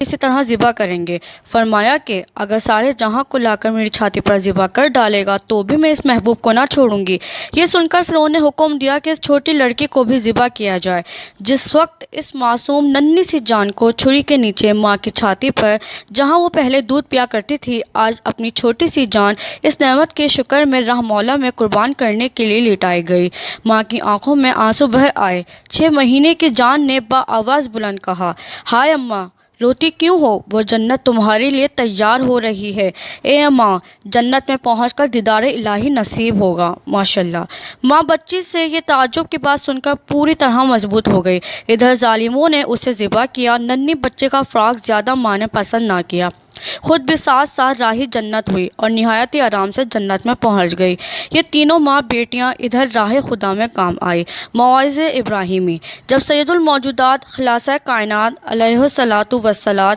किसी तरह ज़िबा करेंगे। फरमाया कि अगर सारे जहां को लाकर मेरी छाती पर ज़िबा कर डालेगा तो भी मैं इस महबूब को ना छोड़ूंगी। ये सुनकर फिरौन ने हुक्म दिया कि इस छोटी लड़की को भी ज़िबा किया जाए। जिस वक्त इस मासूम नन्ही सी जान को छुरी के नीचे माँ की छाती पर, जहाँ वो पहले दूध पिया करती थी, आज अपनी छोटी सी जान इस नेमत के शुक्र में रहमौला में कुर्बान करने के लिए लिटाई गई। माँ की आंखों में आंसू भर आए। 6 महीने की जान ने आवाज़ बुलंद कहा, हाय अम्मा, रोती क्यों हो? वो जन्नत तुम्हारे लिए तैयार हो रही है। ए अम्मा, जन्नत में पहुंचकर दीदार इलाही नसीब होगा। माशाल्लाह। माँ बच्ची से ये ताज्जुब की बात सुनकर पूरी तरह मजबूत हो गई। इधर जालिमों ने उसे ज़िबा किया। नन्ही बच्चे का फ़राक ज़्यादा माँ ने पसंद ना किया। खुद भी साथ साथ राही जन्नत हुई और निहायत ही आराम से जन्नत में पहुंच गई। ये तीनों माँ बेटियां इधर राह खुदा में काम आई। मौइज़े इब्राहिमी। जब सैयदुल मौजूदात खलासा कायनात अलैहिस्सलातु वस्सलाम